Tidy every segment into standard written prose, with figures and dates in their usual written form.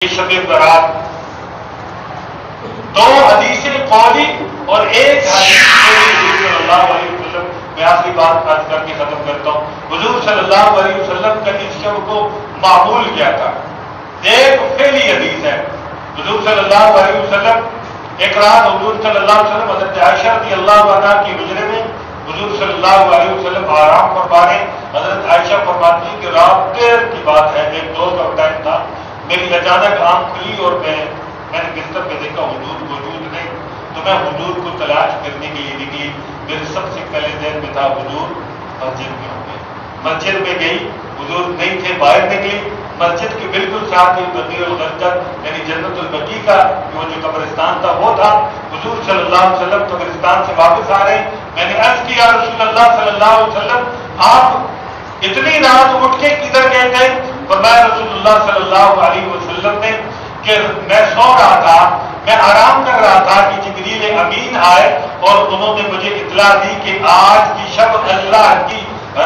شب برات دو حدیثیں قولی اور ایک حدیث حضور صلی اللہ علیہ وسلم. میں آخری بات آج کر کے ختم کرتا ہوں. حضور صلی اللہ علیہ وسلم کا اس شب کو معمول کیا تھا. ایک فعلی حدیث ہے. حضور صلی اللہ علیہ وسلم ایک رات حضور صلی اللہ علیہ وسلم حضرت عائشہ رضی اللہ عنہا کی حجرے میں حضور صلی اللہ علیہ وسلم آرام فرما رہے. حضرت عائشہ فرماتی کہ رات دیر کی بات ہے, ایک دو کا ٹائم تھا. میری اچانک آنکھ کھلی اور میں نے بستر پہ دیکھا حضور موجود نہیں. تو میں حضور کو تلاش کرنے کے لیے نکلی. میرے سب سے پہلے ذہن میں تھا حضور مسجد میں ہوں گے. مسجد میں گئی, حضور نہیں تھے. باہر نکلی, مسجد کے بالکل ساتھ ہی بقیع الغرقد یعنی جنت البقیع کا وہ جو قبرستان تھا وہ تھا. حضور صلی اللہ علیہ وسلم قبرستان سے واپس آ رہے. میں نے عرض کیا رسول اللہ صلی اللہ علیہ وسلم آپ اتنی رات اٹھ کے کدھر گئے تھے؟ فرمایا رسول اللہ صلی اللہ علیہ وسلم نے کہ میں سو رہا تھا, میں آرام کر رہا تھا کہ جبریل امین آئے اور انہوں نے مجھے اطلاع دی کہ آج کی شب اللہ کی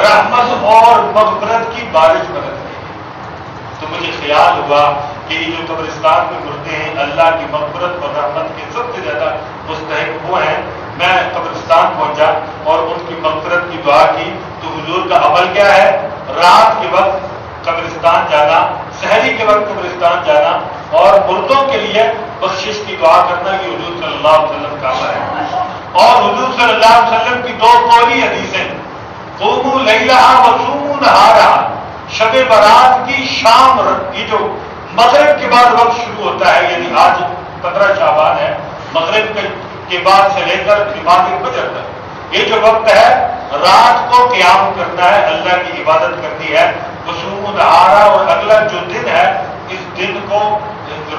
رحمت اور مغفرت کی بارش برس رہی ہے. تو مجھے خیال ہوا کہ یہ جو قبرستان میں مردے ہیں اللہ کی مغفرت اور رحمت کے سب سے زیادہ مستحق وہ ہیں. میں قبرستان پہنچا اور ان کی مغفرت کی دعا کی. تو حضور کا عمل کیا ہے؟ رات کے وقت قبرستان جانا, سحری کے وقت قبرستان جانا اور مردوں کے لیے بخشش کی دعا کرنا, یہ حضور صلی اللہ علیہ وسلم کا عمل ہے. اور حضور صلی اللہ علیہ وسلم کی دو قولی حدیثیں, قوموا لیلہا وصوموا نہارہا. شب برات کی شام, یہ جو مغرب کے بعد وقت شروع ہوتا ہے, یعنی آج 15 شعبان ہے, مغرب کے بعد سے لے کر نماز فجر تک یہ جو وقت ہے رات کو قیام کرنا ہے, اللہ کی عبادت کرنی ہے. وصوموا نہارہا, اور اگلا جو دن ہے اس دن کو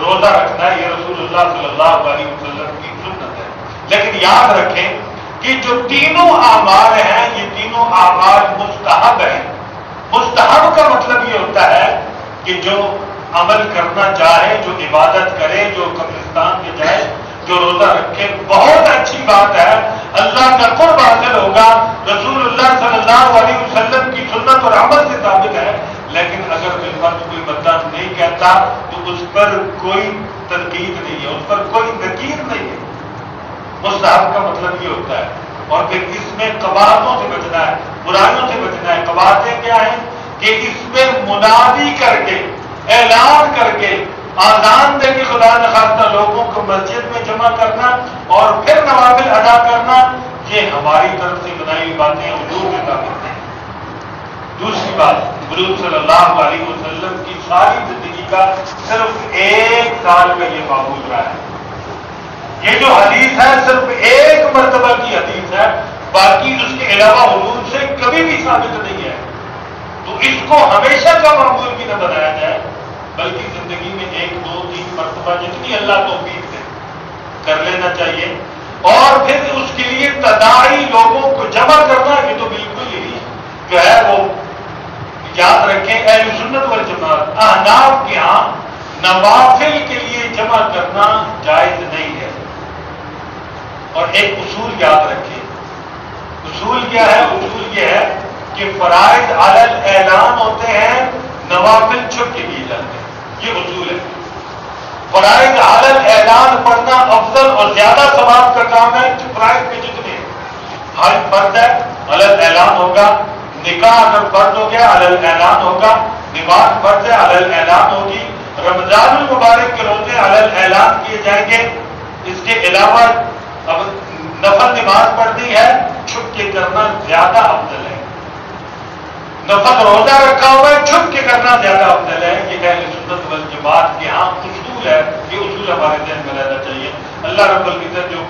روزہ رکھنا ہے. یہ رسول اللہ صلی اللہ علیہ وسلم کی سنت ہے. لیکن یاد رکھیں کہ جو تینوں اعمال ہیں یہ تینوں اعمال مستحب ہیں. مستحب کا مطلب یہ ہوتا ہے کہ جو عمل کرنا چاہے, جو عبادت کرے, جو قبرستان میں جائے, جو روزہ رکھے, بہت اچھی بات ہے, اللہ کا قرب حاصل ہوگا. رسول اللہ صلی اللہ علیہ وسلم کی سنت اور عمل سے ثابت ہے. لیکن اگر بالفرض کوئی بندہ نہیں کہتا تو اس پر کوئی تنقید نہیں ہے, اس پر کوئی نکیر نہیں ہے. مستحب کا مطلب یہ ہوتا ہے. اور پھر اس میں قباحتوں سے بچنا ہے, برائیوں سے بچنا ہے. قباحتیں کیا ہیں کہ اس میں منادی کر کے, اعلان کر کے, آزان دے کے خدا نخواستہ لوگوں کو مسجد میں جمع کرنا اور پھر نوافل ادا کرنا, یہ ہماری طرف سے بنائی ہوئی باتیں حضور کے ثابت ہیں. دوسری بات, حضور صلی اللہ علیہ وسلم کی ساری زندگی کا صرف 1 سال کا یہ معمول رہا ہے. یہ جو حدیث ہے صرف ایک مرتبہ کی حدیث ہے, باقی اس کے علاوہ حضور سے کبھی بھی ثابت نہیں ہے. تو اس کو ہمیشہ کا معمول بھی نہ بنایا جائے, بلکہ زندگی میں 1 2 3 مرتبہ جتنی اللہ توفیق دے کر لینا چاہیے. اور پھر اس کے لیے تداعی لوگوں کو جمع کرنا, یہ تو بالکل ہی جو ہے وہ یاد رکھیں اہل سنت والجماعت احناف کے ہاں نوافل کے لیے جمع کرنا جائز نہیں ہے. اور ایک اصول یاد رکھیں. اصول کیا ہے؟ اصول یہ ہے کہ فرائض علی الاعلان ہوتے ہیں, نوافل چھپ کے کیے جاتے ہیں. یہ اصول ہے. فرائض علی الاعلان پڑھنا افضل اور زیادہ ثواب کا کام ہے. فرائض کے جتنے حج فرض ہے علی الاعلان ہوگا, نکاح اگر فرض ہو گیا علی الاعلان ہوگا, نماز فرض ہے علی الاعلان ہوگی, رمضان المبارک کے روزے علی الاعلان کیے جائیں گے. اس کے علاوہ اب نفل نماز پڑھنی ہے, چھپ کے کرنا زیادہ افضل ہے. نفل روزہ رکھا ہوا ہے, چھپ کے کرنا زیادہ افضل ہے. یہ اہل سنت والجماعت کے ہاں اصول ہے. یہ اصول ہمارے ذہن میں رہنا چاہیے. اللہ رب العزت جو